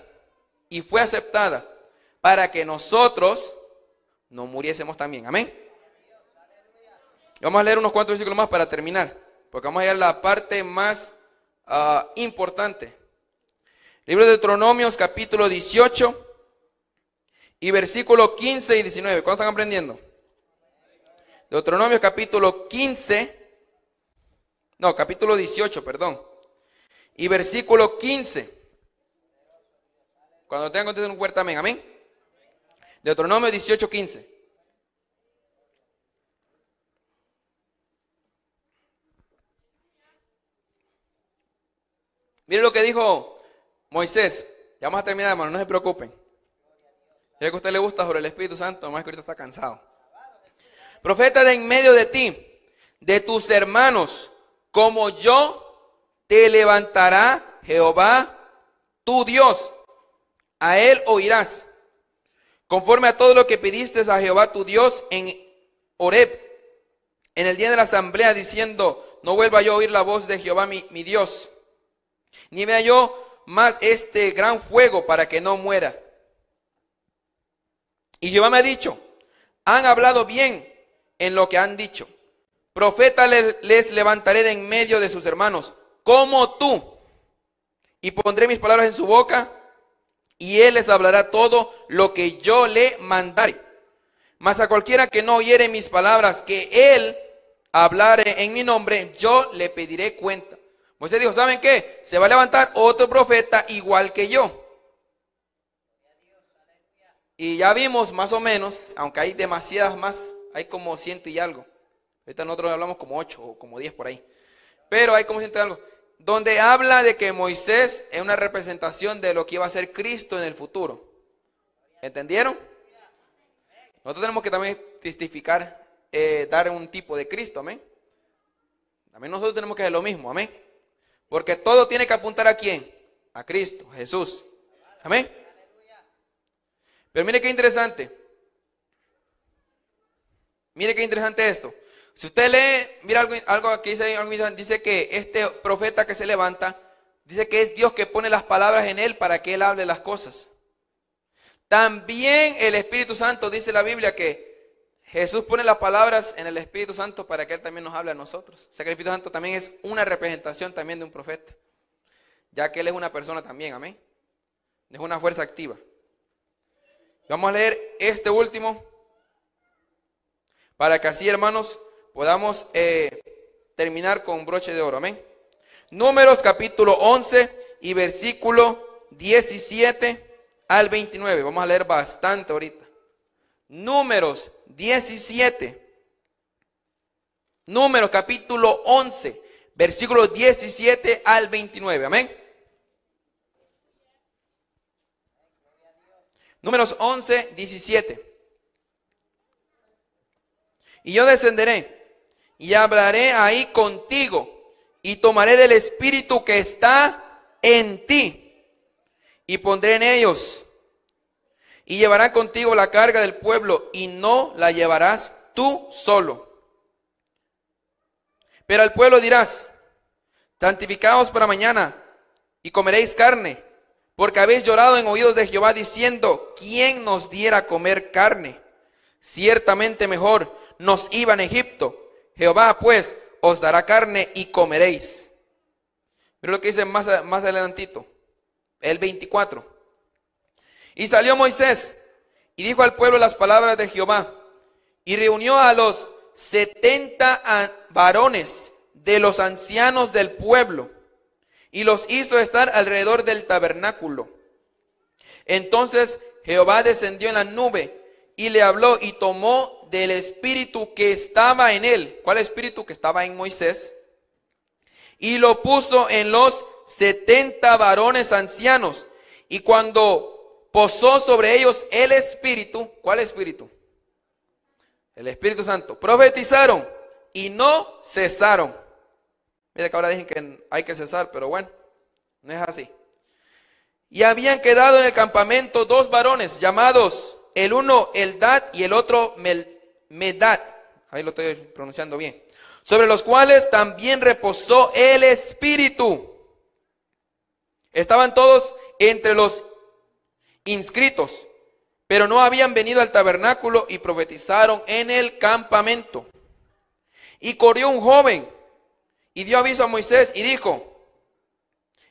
y fue aceptada para que nosotros no muriésemos también. Amén. Vamos a leer unos cuantos versículos más para terminar, porque vamos a llegar a la parte más importante. Libro de Deuteronomios, capítulo 18 y versículo 15 y 19. ¿Cuántos están aprendiendo? Deuteronomios, capítulo 18, perdón. Y versículo 15. Cuando lo tengan contesto en un fuerte amén. Amén. Deuteronomio 18, 15. Miren lo que dijo Moisés. Ya vamos a terminar, hermano, no se preocupen. Ya que a usted le gusta sobre el Espíritu Santo, más que ahorita está cansado. Profeta de en medio de ti, de tus hermanos, como yo, te levantará Jehová tu Dios. A él oirás, conforme a todo lo que pediste a Jehová tu Dios en Horeb, en el día de la asamblea, diciendo, no vuelva yo a oír la voz de Jehová mi Dios, ni vea yo más este gran fuego para que no muera. Y Jehová me ha dicho, han hablado bien en lo que han dicho. Profeta les levantaré de en medio de sus hermanos, como tú, y pondré mis palabras en su boca, y él les hablará todo lo que yo le mandare. Mas a cualquiera que no oyere mis palabras, que él hablare en mi nombre, yo le pediré cuenta. Moisés dijo, ¿saben qué? Se va a levantar otro profeta igual que yo. Y ya vimos más o menos, aunque hay demasiadas más, hay como 100 y algo. Ahorita nosotros hablamos como 8 o como 10 por ahí. Pero hay como 100 y algo. Donde habla de que Moisés es una representación de lo que iba a ser Cristo en el futuro. ¿Entendieron? Nosotros tenemos que también testificar, dar un tipo de Cristo, amén. También nosotros tenemos que hacer lo mismo, amén. Porque todo tiene que apuntar ¿a quién? A Cristo, a Jesús. Amén. Pero mire qué interesante. Mire qué interesante esto. Si usted lee, mira algo que dice que este profeta que se levanta, dice que es Dios que pone las palabras en él para que él hable las cosas. También el Espíritu Santo, dice la Biblia, que Jesús pone las palabras en el Espíritu Santo para que él también nos hable a nosotros. O sea que el Espíritu Santo también es una representación también de un profeta, ya que él es una persona también, amén. Es una fuerza activa. Vamos a leer este último, para que así, hermanos, podamos terminar con broche de oro, amén. Números capítulo 11 y versículo 17 al 29. Vamos a leer bastante ahorita. Números 17. Números capítulo 11, versículo 17 al 29, amén. Números 11, 17. Y yo descenderé y hablaré ahí contigo y tomaré del espíritu que está en ti y pondré en ellos y llevarán contigo la carga del pueblo y no la llevarás tú solo. Pero al pueblo dirás, santificaos para mañana y comeréis carne, porque habéis llorado en oídos de Jehová diciendo, ¿quién nos diera a comer carne? Ciertamente mejor nos iba en Egipto. Jehová pues os dará carne y comeréis. Mira lo que dice más adelantito, el 24. Y salió Moisés y dijo al pueblo las palabras de Jehová y reunió a los 70 varones de los ancianos del pueblo y los hizo estar alrededor del tabernáculo. Entonces Jehová descendió en la nube y le habló y tomó del espíritu que estaba en él. ¿Cuál espíritu? Que estaba en Moisés. Y lo puso en los 70 varones ancianos. Y cuando posó sobre ellos el espíritu, ¿cuál espíritu? El Espíritu Santo. Profetizaron y no cesaron. Mira que ahora dicen que hay que cesar, pero bueno, no es así. Y habían quedado en el campamento 2 varones llamados, el uno Eldad y el otro Medad. Ahí lo estoy pronunciando bien. Sobre los cuales también reposó el Espíritu. Estaban todos entre los inscritos, pero no habían venido al tabernáculo y profetizaron en el campamento. Y corrió un joven y dio aviso a Moisés y dijo: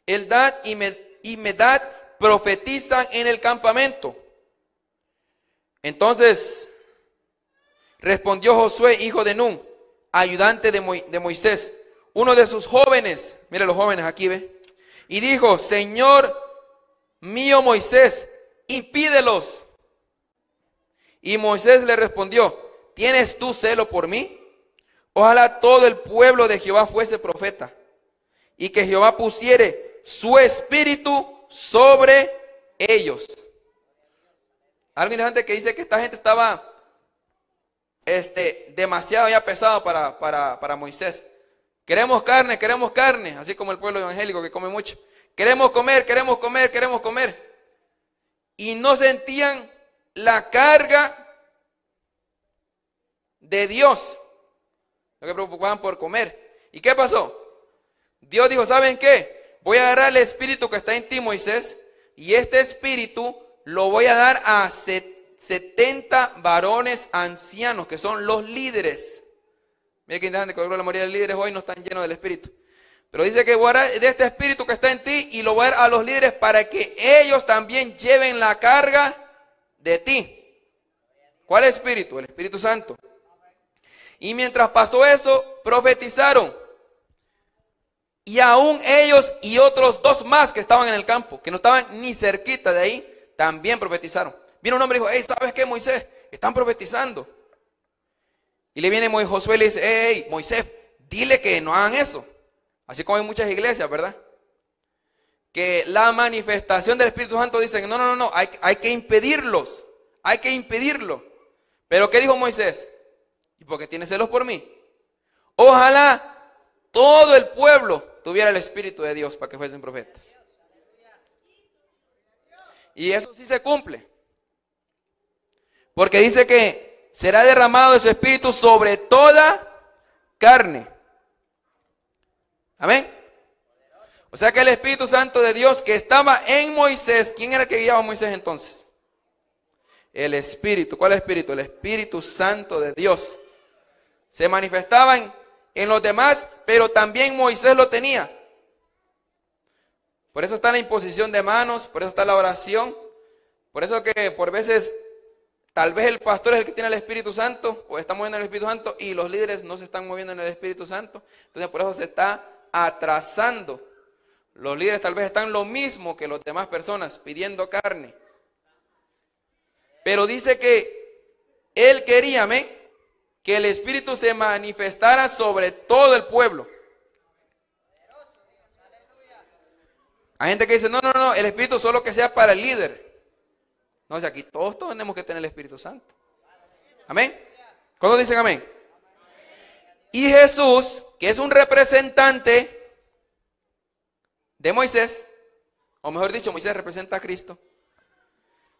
Eldad y Medad profetizan en el campamento. Entonces respondió Josué, hijo de Nun, ayudante de Moisés, uno de sus jóvenes, mire los jóvenes aquí, ve, y dijo: Señor mío Moisés, impídelos. Y Moisés le respondió: ¿tienes tú celo por mí? Ojalá todo el pueblo de Jehová fuese profeta, y que Jehová pusiere su espíritu sobre ellos. Algo interesante que dice que esta gente estaba demasiado ya pesado para Moisés. Queremos carne, así como el pueblo evangélico que come mucho. Queremos comer. Y no sentían la carga de Dios. No que preocupaban por comer. ¿Y qué pasó? Dios dijo: ¿saben qué? Voy a agarrar el espíritu que está en ti, Moisés, y este espíritu lo voy a dar a 70 varones ancianos, que son los líderes. Mira que interesante que la mayoría de los líderes hoy no están llenos del espíritu. Pero dice que voy a dar de este espíritu que está en ti y lo voy a dar a los líderes para que ellos también lleven la carga de ti. ¿Cuál espíritu? El Espíritu Santo. Y mientras pasó eso, profetizaron. Y aún ellos y otros 2 más que estaban en el campo, que no estaban ni cerquita de ahí, también profetizaron. Vino un hombre y dijo: hey, ¿sabes qué, Moisés? Están profetizando. Y le viene Josué y le dice: hey, Moisés, dile que no hagan eso. Así como hay muchas iglesias, ¿verdad? Que la manifestación del Espíritu Santo dicen: no, hay que impedirlos. Hay que impedirlo. Pero ¿qué dijo Moisés? ¿Y por qué tienes celos por mí? Ojalá todo el pueblo tuviera el Espíritu de Dios para que fuesen profetas. Y eso sí se cumple. Porque dice que será derramado de su Espíritu sobre toda carne. Amén. O sea que el Espíritu Santo de Dios que estaba en Moisés, ¿quién era el que guiaba a Moisés entonces? El Espíritu. ¿Cuál Espíritu? El Espíritu Santo de Dios. Se manifestaban en los demás, pero también Moisés lo tenía. Por eso está la imposición de manos, por eso está la oración. Por eso que por veces tal vez el pastor es el que tiene el Espíritu Santo, o está moviendo el Espíritu Santo, y los líderes no se están moviendo en el Espíritu Santo. Entonces por eso se está atrasando. Los líderes tal vez están lo mismo que las demás personas, pidiendo carne. Pero dice que él quería, amén, que el Espíritu se manifestara sobre todo el pueblo. Hay gente que dice: no, el Espíritu solo que sea para el líder. No, o sea, aquí todos tenemos que tener el Espíritu Santo. Amén. ¿Cuándo dicen amén? Y Jesús, que es un representante de Moisés, o mejor dicho, Moisés representa a Cristo.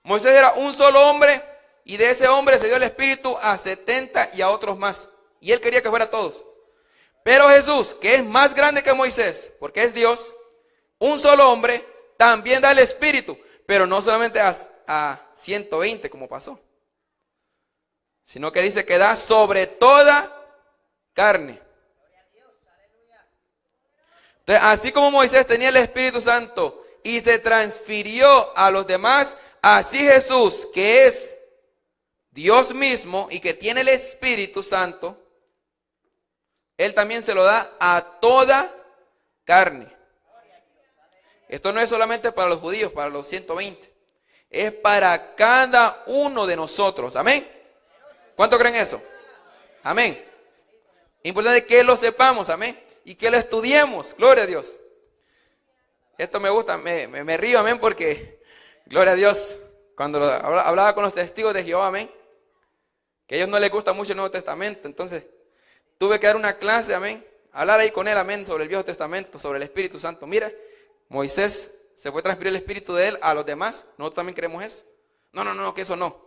Moisés era un solo hombre, y de ese hombre se dio el Espíritu a 70 y a otros más. Y él quería que fuera todos. Pero Jesús, que es más grande que Moisés, porque es Dios, un solo hombre, también da el Espíritu, pero no solamente a 120 como pasó, sino que dice que da sobre toda carne. Entonces, así como Moisés tenía el Espíritu Santo y se transfirió a los demás, así Jesús, que es Dios mismo y que tiene el Espíritu Santo, Él también se lo da a toda carne. Esto no es solamente para los judíos, para los 120. Es para cada uno de nosotros. Amén. ¿Cuánto creen eso? Amén. Importante que lo sepamos, amén. Y que lo estudiemos. Gloria a Dios. Esto me gusta, me río, amén, porque, gloria a Dios, cuando hablaba con los testigos de Jehová, amén, que a ellos no les gusta mucho el Nuevo Testamento, entonces tuve que dar una clase, amén, hablar ahí con él, amén, sobre el Viejo Testamento, sobre el Espíritu Santo. Mira, Moisés se fue a transferir el Espíritu de él a los demás. Nosotros también creemos eso. No, que eso no.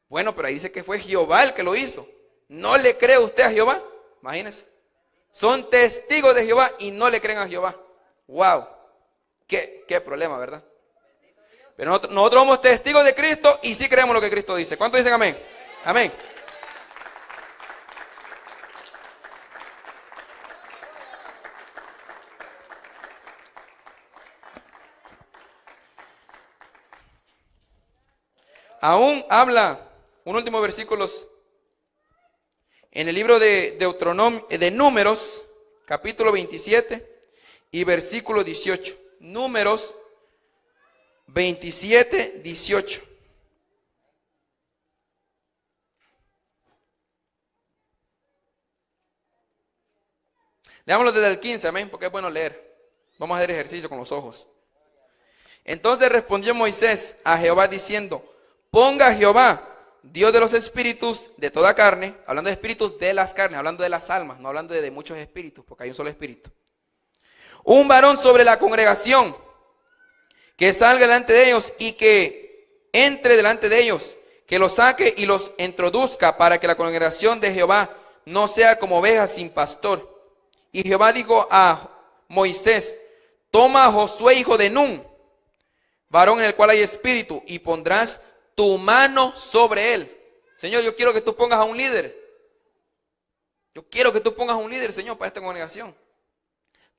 Bueno, pero ahí dice que fue Jehová el que lo hizo. ¿No le cree usted a Jehová? Imagínense. Son testigos de Jehová y no le creen a Jehová. Wow. Qué problema, ¿verdad? Pero nosotros somos testigos de Cristo y sí creemos lo que Cristo dice. ¿Cuántos dicen amén? Amén. Aún habla un último versículo en el libro de Números, capítulo 27 y versículo 18. Números 27, 18. Leámoslo desde el 15, amén, porque es bueno leer. Vamos a hacer ejercicio con los ojos. Entonces respondió Moisés a Jehová diciendo: ponga Jehová, Dios de los espíritus de toda carne, hablando de espíritus de las carnes, hablando de las almas, no hablando de muchos espíritus, porque hay un solo espíritu, un varón sobre la congregación, que salga delante de ellos y que entre delante de ellos, que los saque y los introduzca, para que la congregación de Jehová no sea como ovejas sin pastor. Y Jehová dijo a Moisés: toma a Josué hijo de Nun, varón en el cual hay espíritu, y pondrás tu mano sobre él. Señor, yo quiero que tú pongas a un líder. Yo quiero que tú pongas a un líder, Señor, para esta congregación.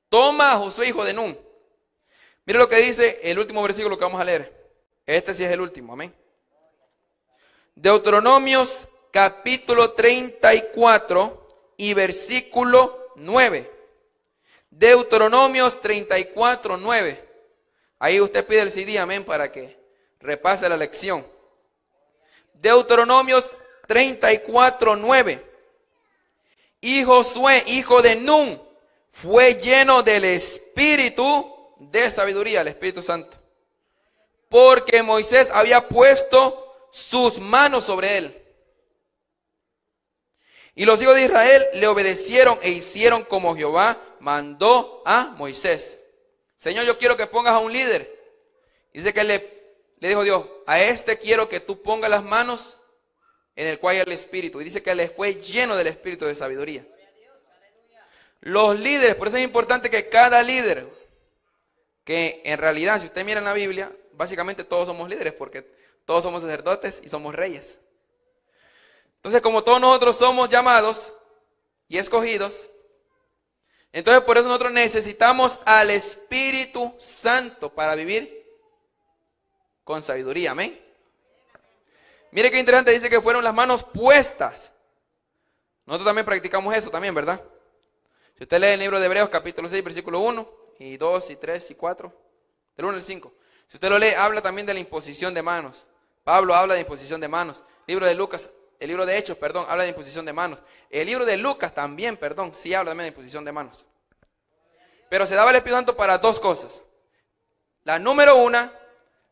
Toma a Josué hijo de Nun. Mire lo que dice el último versículo que vamos a leer. Este sí es el último, amén. Deuteronomios capítulo 34 y versículo 9. Deuteronomios 34, 9. Ahí usted pide el CD, amén, para que repase la lección. Deuteronomios 34, 9. Y Josué, hijo de Nun, fue lleno del Espíritu de sabiduría, el Espíritu Santo, porque Moisés había puesto sus manos sobre él. Y los hijos de Israel le obedecieron e hicieron como Jehová mandó a Moisés. Señor, yo quiero que pongas a un líder. Dice que le dijo Dios: a este quiero que tú pongas las manos en el cual hay el Espíritu. Y dice que le fue lleno del Espíritu de sabiduría. Los líderes, por eso es importante que cada líder, que en realidad, si usted mira en la Biblia, básicamente todos somos líderes, porque todos somos sacerdotes y somos reyes. Entonces, como todos nosotros somos llamados y escogidos, entonces por eso nosotros necesitamos al Espíritu Santo para vivir con sabiduría, amén. Mire qué interesante, dice que fueron las manos puestas. Nosotros también practicamos eso también, ¿verdad? Si usted lee el libro de Hebreos capítulo 6, versículo 1 y 2 y 3 y 4, del 1 al 5. Si usted lo lee, habla también de la imposición de manos. Pablo habla de imposición de manos. El libro de Hechos, habla de imposición de manos. El libro de Lucas también, sí habla también de imposición de manos. Pero se daba el Espíritu Santo para dos cosas. La número una,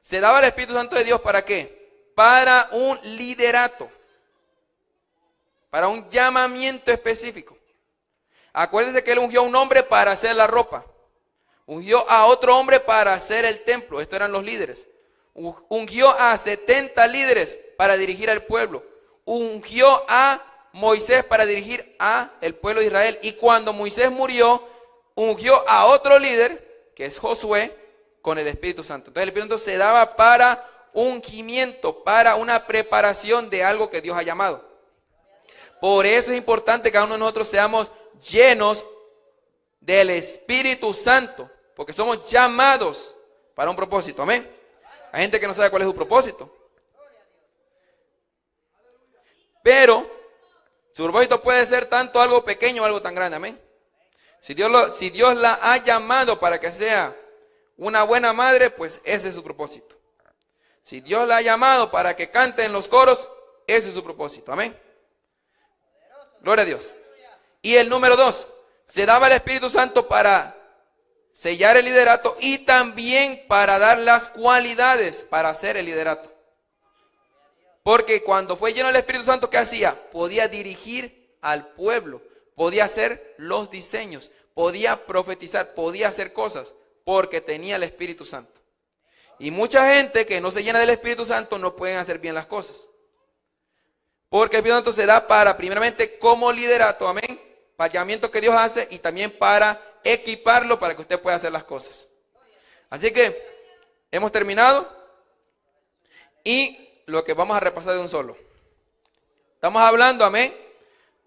se daba el Espíritu Santo de Dios ¿para qué? Para un liderato, para un llamamiento específico. Acuérdense que él ungió a un hombre para hacer la ropa. Ungió a otro hombre para hacer el templo. Estos eran los líderes. Ungió a 70 líderes para dirigir al pueblo. Ungió a Moisés para dirigir a el pueblo de Israel. Y cuando Moisés murió, ungió a otro líder, que es Josué, con el Espíritu Santo. Entonces el Espíritu Santo se daba para ungimiento, para una preparación de algo que Dios ha llamado. Por eso es importante que cada uno de nosotros seamos llenos del Espíritu Santo, porque somos llamados para un propósito, amén. Hay gente que no sabe cuál es su propósito. Pero Su propósito puede ser tanto algo pequeño o algo tan grande, amén. Si Dios la ha llamado para que sea una buena madre, pues ese es su propósito. Si Dios la ha llamado para que cante en los coros, ese es su propósito, amén. Gloria a Dios. Y el número 2, se daba el Espíritu Santo para sellar el liderato y también para dar las cualidades para hacer el liderato. Porque cuando fue lleno del Espíritu Santo, ¿qué hacía? Podía dirigir al pueblo, podía hacer los diseños, podía profetizar, podía hacer cosas, porque tenía el Espíritu Santo. Y mucha gente que no se llena del Espíritu Santo no pueden hacer bien las cosas. Porque el Espíritu Santo se da para, primeramente, como liderato, amén, para el llamamiento que Dios hace y también para equiparlo para que usted pueda hacer las cosas. Así que hemos terminado y lo que vamos a repasar de un solo. Estamos hablando, amén,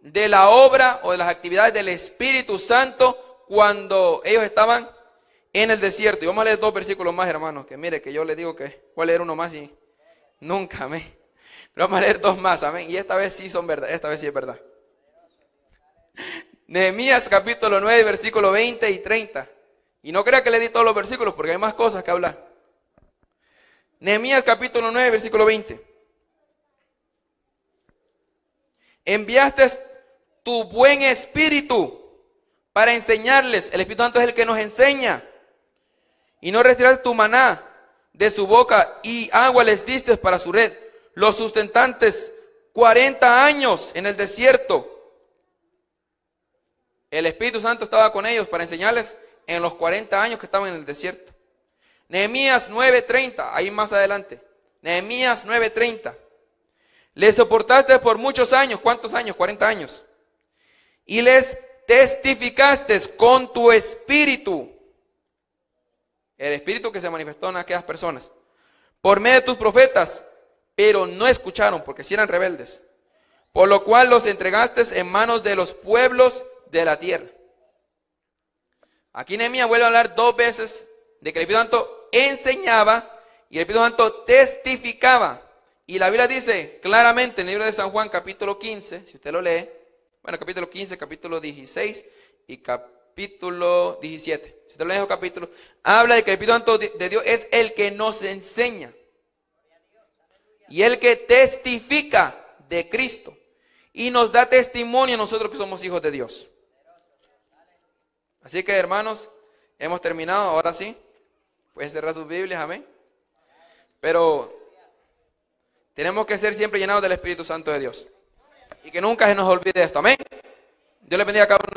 de la obra o de las actividades del Espíritu Santo cuando ellos estaban en el desierto. Y vamos a leer 2 versículos más, hermanos, que mire que yo les digo que voy a leer uno más y nunca, amén. Pero vamos a leer 2 más, amén. Y esta vez sí son verdad, esta vez sí es verdad. Nehemías capítulo 9, versículo 20 y 30. Y no crea que le di todos los versículos porque hay más cosas que hablar. Nehemías capítulo 9, versículo 20. Enviaste tu buen espíritu para enseñarles. El Espíritu Santo es el que nos enseña. Y no retiraste tu maná de su boca y agua les diste para su red. Los sustentantes 40 años en el desierto. El Espíritu Santo estaba con ellos para enseñarles en los 40 años que estaban en el desierto. Nehemías 9:30, ahí más adelante. Nehemías 9:30. Les soportaste por muchos años. ¿Cuántos años? 40 años. Y les testificaste con tu espíritu. El espíritu que se manifestó en aquellas personas. Por medio de tus profetas. Pero no escucharon porque si eran rebeldes. Por lo cual los entregaste en manos de los pueblos de la tierra. Aquí Nehemías vuelve a hablar 2 veces de que el Espíritu Santo enseñaba y el Espíritu Santo testificaba. Y la Biblia dice claramente en el libro de San Juan capítulo 15, si usted lo lee, bueno, capítulo 15, capítulo 16 y capítulo 17. Si usted lee esos capítulos, habla de que el Espíritu Santo de Dios es el que nos enseña y el que testifica de Cristo y nos da testimonio a nosotros que somos hijos de Dios. Así que, hermanos, hemos terminado, ahora sí. Pueden cerrar sus Biblias, amén. Pero tenemos que ser siempre llenados del Espíritu Santo de Dios. Y que nunca se nos olvide esto, amén. Dios le bendiga a cada uno.